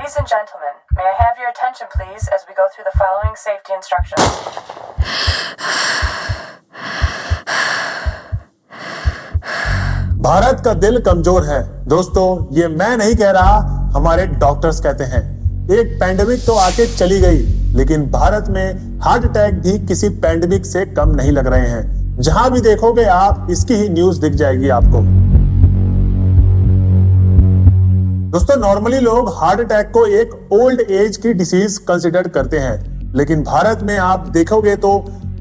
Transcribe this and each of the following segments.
Ladies and gentlemen, may I have your attention please as we go through the following safety instructions. Bharat का दिल कमजोर है दोस्तों, ये मैं नहीं कह रहा, हमारे डॉक्टर्स कहते हैं। एक पैंडेमिक तो आके चली गई, लेकिन भारत में हार्ट अटैक भी किसी पैंडेमिक से कम नहीं लग रहे हैं। जहां भी देखोगे आप, इसकी ही न्यूज दिख जाएगी आपको। दोस्तों, नॉर्मली लोग हार्ट अटैक को एक ओल्ड एज की डिसीज कंसिडर करते हैं, लेकिन भारत में आप देखोगे तो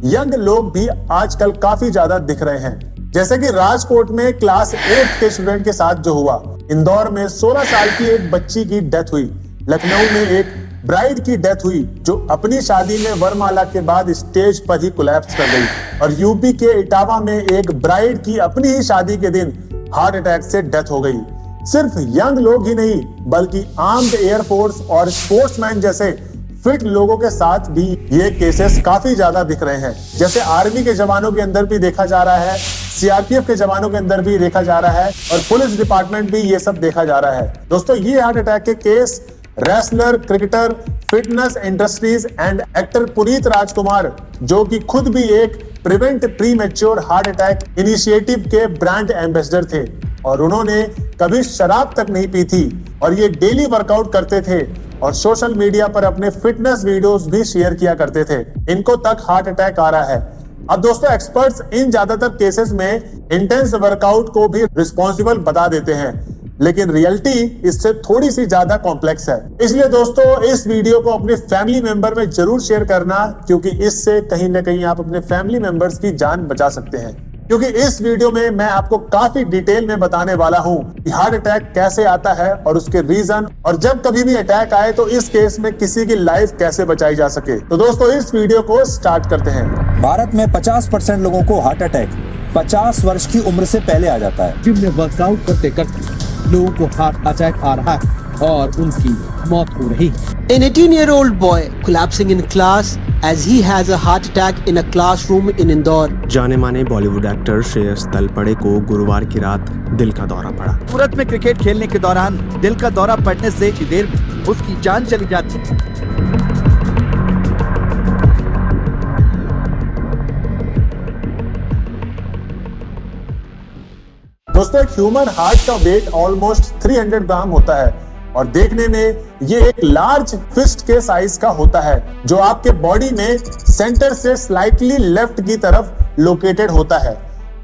यंग लोग भी आजकल काफी ज्यादा दिख रहे हैं। जैसे कि राजकोट में क्लास 8 के स्टूडेंट के साथ जो हुआ, इंदौर में 16 साल की एक बच्ची की डेथ हुई, लखनऊ में एक ब्राइड की डेथ हुई जो अपनी शादी में वरमाला के बाद स्टेज पर ही कोलैप्स कर गई, और यूपी के इटावा में एक ब्राइड की अपनी ही शादी के दिन हार्ट अटैक से डेथ हो गई। सिर्फ यंग लोग ही नहीं, बल्कि आर्म्ड एयरफोर्स और स्पोर्ट्समैन जैसे फिट लोगों के साथ भी ये केसेस काफी ज्यादा दिख रहे हैं। जैसे आर्मी के जवानों के अंदर भी देखा जा रहा है, सीआरपीएफ के जवानों के अंदर भी देखा जा रहा है, और पुलिस डिपार्टमेंट भी ये सब देखा जा रहा है। दोस्तों, ये हार्ट अटैक के case wrestler, cricketer, fitness industries and actor Puneet Rajkumar, जो कि खुद भी एक prevent premature heart attack initiative के ब्रांड एम्बेसडर थे, और उन्होंने कभी शराब तक नहीं पी थी, और ये डेली वर्कआउट करते थे और सोशल मीडिया पर अपने फिटनेस वीडियोस भी शेयर किया करते थे। इनको तक हार्ट अटैक आ रहा है। अब दोस्तों, एक्सपर्ट्स इन ज्यादातर केसेस में इंटेंस वर्कआउट को भी रिस्पॉन्सिबल बता देते हैं, लेकिन रियलिटी इससे थोड़ी सी ज्यादा कॉम्प्लेक्स है। इसलिए दोस्तों, इस वीडियो को अपने फैमिली मेंबर में जरूर शेयर करना, क्योंकि इससे कहीं ना कहीं आप अपने फैमिली मेंबर्स की जान बचा सकते हैं। क्योंकि इस वीडियो में मैं आपको काफी डिटेल में बताने वाला हूं कि हार्ट अटैक कैसे आता है और उसके रीजन, और जब कभी भी अटैक आए तो इस केस में किसी की लाइफ कैसे बचाई जा सके। तो दोस्तों, इस वीडियो को स्टार्ट करते हैं। भारत में 50% लोगों को हार्ट अटैक 50 वर्ष की उम्र से पहले आ जाता है। जिम में वर्कआउट करते करते लोगों को हार्ट अटैक आ रहा है और उनकी मौत हो रही है। An 18-year-old boy collapsing in class as he has a heart attack in a classroom in Indore. जाने माने बॉलीवुड एक्टर श्रेयस तलपड़े को गुरुवार की रात दिल का दौरा पड़ा। सूरत में क्रिकेट खेलने के दौरान दिल का दौरा पड़ने से ही देर उसकी जान चली जाती। दोस्तों, एक ह्यूमन हार्ट का वेट ऑलमोस्ट 300 ग्राम होता है, और देखने में ये एक लार्ज फिस्ट के साइज का होता है, जो आपके बॉडी में सेंटर से स्लाइटली लेफ्ट की तरफ लोकेटेड होता है।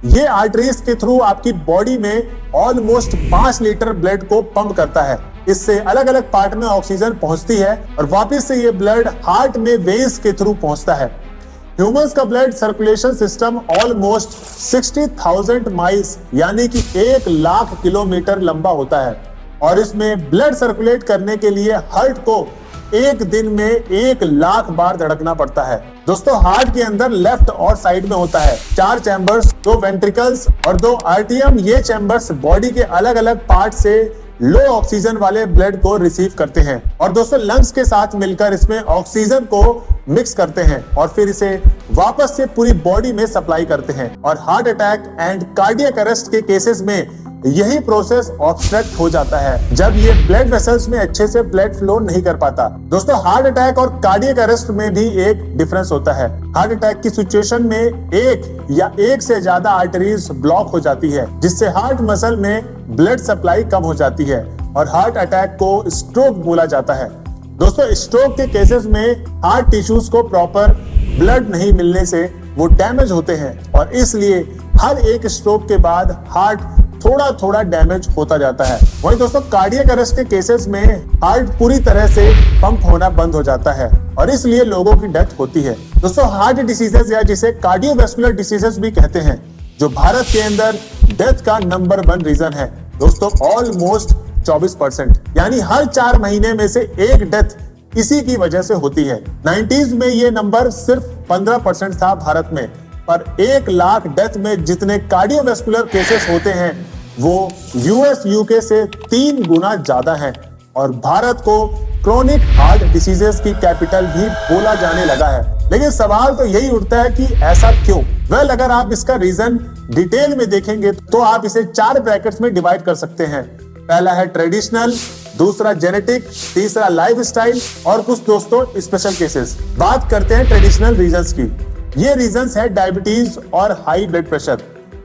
ये आर्टरीज के थ्रू आपकी बॉडी में ऑलमोस्ट 5 लीटर ब्लड को पंप करता है। इससे अलग अलग पार्ट में ऑक्सीजन पहुंचती है, और वापस से ये ब्लड हार्ट में वेन्स के थ्रू पहुंचता है। ह्यूमंस का blood circulation system almost 60,000 miles यानी कि 1 लाख किलोमीटर लंबा होता है, और इसमें ब्लड सर्कुलेट करने के लिए हार्ट को एक दिन में 1 लाख बार धड़कना पड़ता है। दोस्तों, हार्ट के अंदर लेफ्ट और साइड में होता है 4 चैम्बर्स, 2 वेंट्रिकल्स और 2 आर्टियम। ये चैम्बर्स बॉडी के अलग अलग पार्ट से लो ऑक्सीजन वाले ब्लड को रिसीव करते हैं, और दोस्तों लंग्स के साथ मिलकर इसमें ऑक्सीजन को मिक्स करते हैं, और फिर इसे वापस से पूरी बॉडी में सप्लाई करते हैं। और heart attack and cardiac arrest के केसेस में यही प्रोसेस ऑब्स्ट्रक्ट हो जाता है, जब ये ब्लड वेसल्स में अच्छे से ब्लड फ्लो नहीं कर पाता। दोस्तों, हार्ट अटैक और कार्डियक अरेस्ट में भी एक डिफरेंस होता है। हार्ट अटैक की सिचुएशन में एक या एक से ज्यादा आर्टरीज ब्लॉक हो जाती है, जिससे हार्ट मसल में ब्लड सप्लाई कम हो जाती है, और हार्ट अटैक को स्ट्रोक बोला जाता है। दोस्तों, स्ट्रोक के केसेस में हार्ट टिश्यूज को प्रॉपर ब्लड नहीं मिलने से वो डैमेज होते हैं, और इसलिए हर एक स्ट्रोक के बाद हार्ट थोड़ा थोड़ा डैमेज होता जाता है। वहीं दोस्तों, कार्डियक अरेस्ट के केसेस में हार्ट पूरी तरह से पंप होना बंद हो जाता है, और इसलिए लोगों की डेथ होती है। दोस्तों, हार्ट डिसीजेस या जिसे कार्डियोवैस्कुलर डिसीजेस भी कहते हैं, जो भारत के अंदर डेथ का नंबर 1 रीजन है। दोस्तों, ऑलमोस्ट 24%, यानी हर 4 महीने में से एक डेथ इसी की वजह से होती है। 90s में ये नंबर सिर्फ 15% था भारत में, पर 1 लाख डेथ में जितने कार्डियोवैस्कुलर केसेस होते हैं वो यूएस यूके से 3 गुना ज्यादा है, और भारत को क्रोनिक हार्ट डिसीजेस की कैपिटल भी बोला जाने लगा है। लेकिन सवाल तो यही उठता है कि ऐसा क्यों? अगर आप इसका रीजन डिटेल में देखेंगे तो आप इसे 4 ब्रैकेट्स में डिवाइड कर सकते हैं। पहला है ट्रेडिशनल, दूसरा जेनेटिक, तीसरा लाइफस्टाइल और कुछ दोस्तों स्पेशल केसेस। बात करते हैं ट्रेडिशनल रीजंस की। ये रीजंस है डायबिटीज और हाई ब्लड प्रेशर।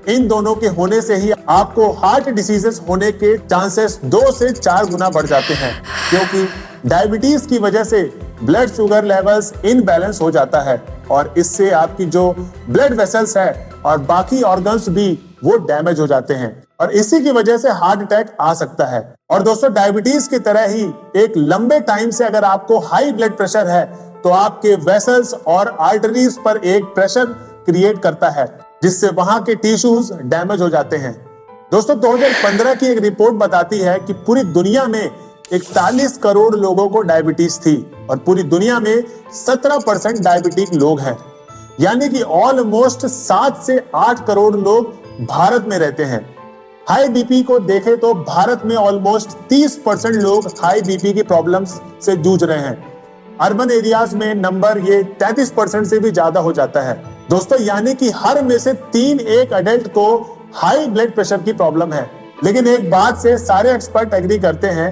इन दोनों के होने से ही आपको हार्ट डिसीजेस होने के चांसेस 2 से 4 गुना बढ़ जाते हैं, क्योंकि डायबिटीज की वजह से ब्लड शुगर लेवल्स इनबैलेंस हो जाता है और इससे आपकी जो ब्लड वेसल्स है और बाकी ऑर्गन्स भी वो डैमेज हो जाते हैं और इसी की वजह से हार्ट अटैक आ सकता है। और दोस्तों डायबिटीज की तरह ही एक लंबे टाइम से अगर आपको हाई ब्लड प्रेशर है तो आपके वेसल्स और आर्टरीज पर एक प्रेशर क्रिएट करता है, जिससे वहां के टिश्यूज डैमेज हो जाते हैं। दोस्तों 2015 की एक रिपोर्ट बताती है कि पूरी दुनिया में 41 करोड़ लोगों को डायबिटीज थी और पूरी दुनिया में 17% डायबिटिक लोग हैं, यानी कि ऑलमोस्ट 7 से 8 करोड़ लोग भारत में रहते हैं। हाई बीपी को देखें तो भारत में ऑलमोस्ट 30% लोग हाई बीपी की प्रॉब्लम्स से जूझ रहे हैं। अर्बन एरियाज में नंबर ये 33% से भी ज्यादा हो जाता है। दोस्तों यानी कि हर में से 3 एक अडल्ट को हाई ब्लड प्रेशर की प्रॉब्लम है। लेकिन एक बात से सारे एक्सपर्ट एग्री करते हैं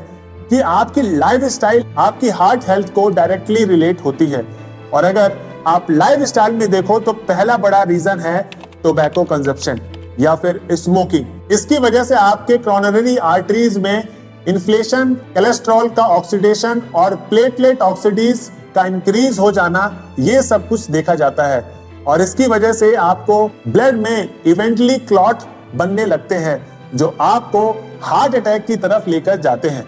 कि आपकी लाइफस्टाइल आपकी हार्ट हेल्थ को डायरेक्टली रिलेट होती है। और अगर आप लाइफस्टाइल में देखो तो पहला बड़ा रीजन है टोबैको कंजप्शन या फिर स्मोकिंग। इसकी वजह से आपके कोरोनरी आर्टरीज में इन्फ्लेशन, कोलेस्ट्रॉल का ऑक्सीडेशन और प्लेटलेट ऑक्सीडीज का इंक्रीज हो जाना, ये सब कुछ देखा जाता है और इसकी वजह से आपको ब्लड में इवेंटली क्लॉट बनने लगते हैं जो आपको हार्ट अटैक की तरफ लेकर जाते हैं।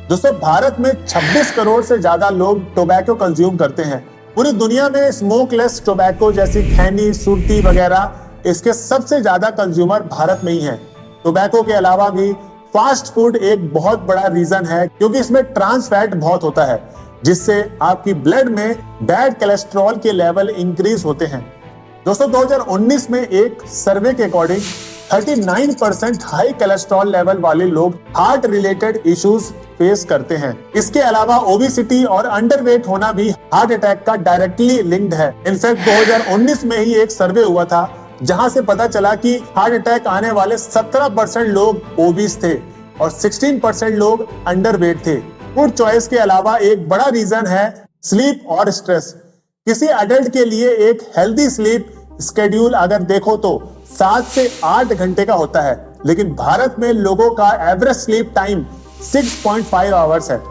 दोस्तों भारत में 26 करोड़ से ज्यादा लोग टोबैको कंज्यूम करते हैं। पूरी दुनिया में स्मोकलेस टोबैको जैसी खैनी, सुरती वगैरह इसके सबसे ज्यादा कंज्यूमर भारत में ही हैं। टोबैको के अलावा भी फास्ट फूड एक बहुत बड़ा रीजन है, क्योंकि इसमें ट्रांस फैट बहुत होता है जिससे आपकी ब्लड में बैड कोलेस्ट्रॉल के लेवल इंक्रीज होते हैं। दोस्तों 2019 में एक सर्वे के अकॉर्डिंग 39% हाई कोलेस्ट्रॉल लेवल वाले लोग हार्ट रिलेटेड इश्यूज फेस करते हैं। इसके अलावा ओबेसिटी और अंडरवेट होना भी हार्ट अटैक का डायरेक्टली लिंक्ड है। इनफैक्ट 2019 में ही एक सर्वे हुआ था जहां से पता चला कि हार्ट अटैक आने वाले 17% लोग ओबीस थे और 16% लोग अंडरवेट थे। फूड चॉइस के अलावा एक बड़ा रीजन है स्लीप और स्ट्रेस। किसी अडल्ट के लिए एक हेल्दी स्लीप स्केड्यूल अगर देखो तो 7 से 8 घंटे का होता है, लेकिन भारत में लोगों का एवरेज स्लीप टाइम 6.5 आवर्स है,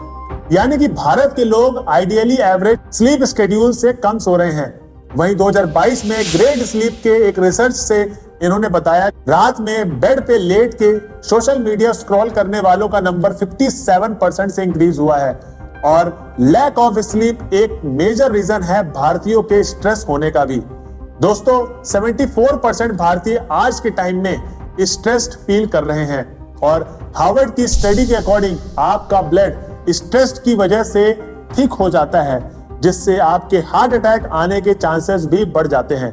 यानी कि भारत के लोग आइडियली एवरेज स्लीप स्केड्यूल से कम सो रहे हैं। वहीं 2022 में ग्रेट स्लीप के एक रिसर्च से इन्होंने बताया रात में बेड पे लेट के सोशल मीडिया स्क्रॉल करने वालों का नंबर 57% से इंक्रीज हुआ है और लैक ऑफ स्लीप एक मेजर रीजन है भारतीयों के स्ट्रेस होने का भी। दोस्तों 74% भारतीय आज के टाइम में स्ट्रेस्ड फील कर रहे हैं और हार्वर्ड की स्टडी के अकॉर्डिंग आपका ब्लड स्ट्रेस की वजह से थिक हो जाता है, जिससे आपके हार्ट अटैक आने के चांसेस भी बढ़ जाते हैं।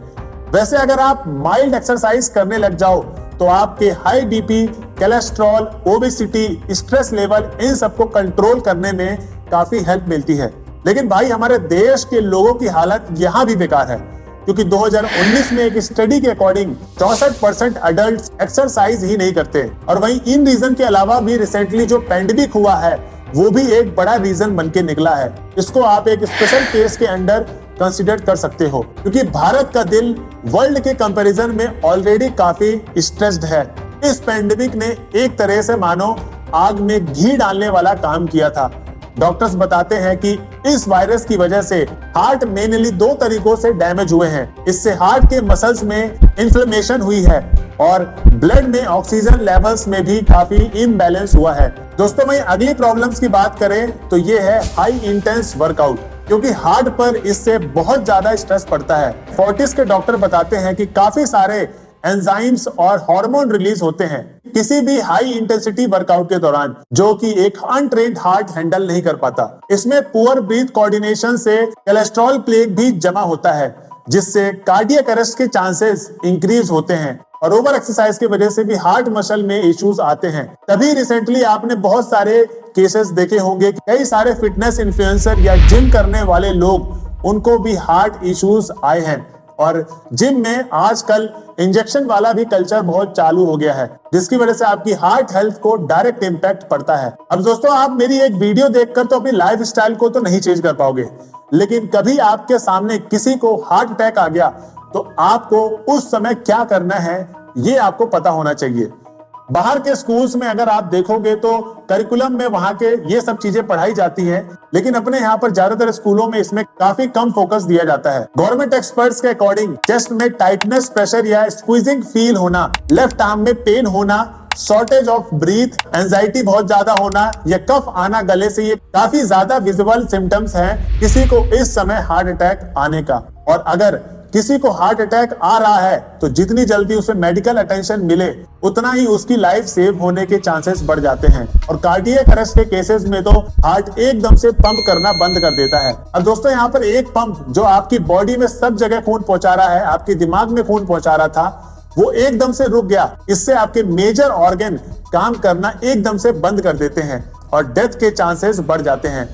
वैसे अगर आप माइल्ड एक्सरसाइज करने लग जाओ तो आपके high BP, cholesterol, obesity, stress level in सबको कंट्रोल करने में काफी हेल्प मिलती है। लेकिन भाई हमारे देश के लोगों की हालत यहाँ भी बेकार है, क्योंकि 2019 में एक स्टडी के अकॉर्डिंग 64% अडल्ट एक्सरसाइज ही नहीं करते। और वहीं इन रीजन के अलावा भी रिसेंटली जो पेंडेमिक हुआ है वो भी एक बड़ा रीजन बन के निकला है। इसको आप एक स्पेशल केस के अंडर कंसिडर कर सकते हो, क्योंकि भारत का दिल वर्ल्ड के कंपैरिजन में ऑलरेडी काफी स्ट्रेस्ड है। इस पेंडेमिक ने एक तरह से मानो आग में घी डालने वाला काम किया था। डॉक्टर्स बताते हैं कि इस वायरस की वजह से हार्ट मेनली 2 तरीकों से डैमेज हुए हैं। इससे हार्ट के मसल्स में इन्फ्लेमेशन हुई है और ब्लड में ऑक्सीजन लेवल्स में भी काफी इम्बैलेंस हुआ है। दोस्तों वहीं अगली प्रॉब्लम्स की बात करें तो ये है हाई इंटेंस वर्कआउट, क्योंकि हार्ट पर इससे बहुत ज्यादा स्ट्रेस पड़ता है। फोर्टिस के डॉक्टर बताते हैं कि काफी सारे एंजाइम्स और हार्मोन रिलीज होते हैं किसी भी हाई इंटेंसिटी वर्कआउट के दौरान, जो कि एक अनट्रेन्ड हार्ट हैंडल नहीं कर पाता। इसमें पुअर ब्रीथ कोऑर्डिनेशन से कोलेस्ट्रॉल प्लेग भी जमा होता है, जिससे कार्डियक अरेस्ट के चांसेस इंक्रीज होते हैं और ओवर एक्सरसाइज की वजह से भी हार्ट मसल में इश्यूज आते हैं। तभी रिसेंटली आपने बहुत सारे केसेस देखे होंगे, कई सारे फिटनेस इन्फ्लुएंसर या जिम करने वाले लोग, उनको भी हार्ट इश्यूज आए हैं और जिम में आजकल इंजेक्शन वाला भी कल्चर बहुत चालू हो गया है, जिसकी वजह से आपकी हार्ट हेल्थ को डायरेक्ट इंपैक्ट पड़ता है। अब दोस्तों, आप मेरी एक वीडियो देखकर तो अपनी लाइफ स्टाइल को तो नहीं चेंज कर पाओगे, लेकिन कभी आपके सामने किसी को हार्ट अटैक आ गया तो आपको उस समय क्या करना है ये आपको पता होना चाहिए। बाहर के स्कूल्स में अगर आप देखोगे तो करिकुलम में वहां के ये सब चीजें पढ़ाई जाती हैं, लेकिन अपने यहाँ पर ज्यादातर स्कूलों में इसमें काफी कम फोकस दिया जाता है। गवर्नमेंट एक्सपर्ट्स के अकॉर्डिंग चेस्ट में टाइटनेस, प्रेशर या स्क्वीजिंग फील होना, लेफ्ट आर्म में पेन होना, शॉर्टेज ऑफ ब्रीथ, एंजाइटी बहुत ज्यादा होना या कफ आना गले से, ये काफी ज्यादा विजिबल सिम्टम्स हैं किसी को इस समय हार्ट अटैक आने का। और अगर किसी को हार्ट अटैक आ रहा है तो जितनी जल्दी उसे मेडिकल अटेंशन मिले उतना ही उसकी लाइफ सेव होने के चांसेस बढ़ जाते हैं। और कार्डियक अरेस्ट के केसेस में तो हार्ट एकदम से पंप करना बंद कर देता है। अब दोस्तों, यहाँ पर एक पंप जो आपकी बॉडी में सब जगह खून पहुंचा रहा है, आपके दिमाग में खून पहुंचा रहा था, वो एकदम से रुक गया। इससे आपके मेजर ऑर्गन काम करना एकदम से बंद कर देते हैं और डेथ के चांसेस बढ़ जाते हैं।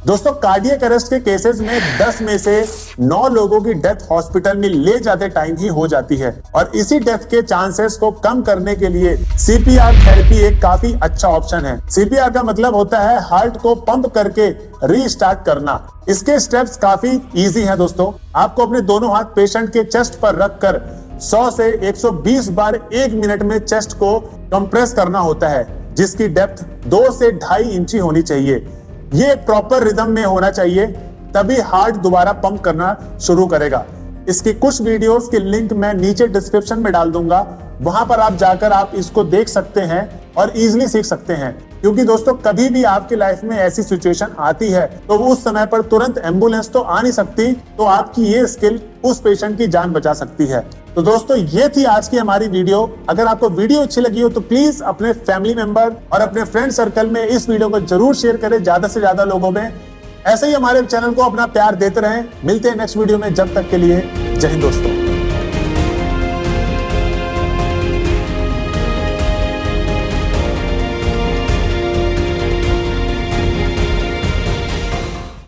दोस्तों, कार्डियक अरेस्ट के केसेस में 10 में से 9 लोगों की डेथ हॉस्पिटल में ले जाते टाइम ही हो जाती है। और इसी डेथ के चांसेस को कम करने के लिए सीपीआर थेरेपी एक काफी अच्छा ऑप्शन है। सीपीआर का मतलब होता है हार्ट को पंप करके रीस्टार्ट करना। इसके स्टेप्स काफी इजी हैं दोस्तों। आपको अपने दोनों हाथ पेशेंट के चेस्ट पर रखकर 100 से 120 बार 1 मिनट में चेस्ट को कंप्रेस करना होता है, जिसकी डेप्थ 2 से 2.5 इंची होनी चाहिए। ये प्रॉपर रिदम में होना चाहिए, तभी हार्ट दोबारा पंप करना शुरू करेगा। इसकी कुछ वीडियोस की लिंक मैं नीचे डिस्क्रिप्शन में डाल दूंगा, वहां पर आप जाकर आप इसको देख सकते हैं और इजीली सीख सकते हैं। क्योंकि दोस्तों, कभी भी आपकी लाइफ में ऐसी सिचुएशन आती है तो उस समय पर तुरंत एम्बुलेंस तो आ नहीं सकती, तो आपकी ये स्किल उस पेशेंट की जान बचा सकती है। तो दोस्तों, ये थी आज की हमारी वीडियो। अगर आपको वीडियो अच्छी लगी हो तो प्लीज अपने फैमिली मेंबर और अपने फ्रेंड सर्कल में इस वीडियो को जरूर शेयर करें ज्यादा से ज्यादा लोगों में। ऐसे ही हमारे चैनल को अपना प्यार देते रहें। मिलते हैं नेक्स्ट वीडियो में, जब तक के लिए जय हिंद दोस्तों।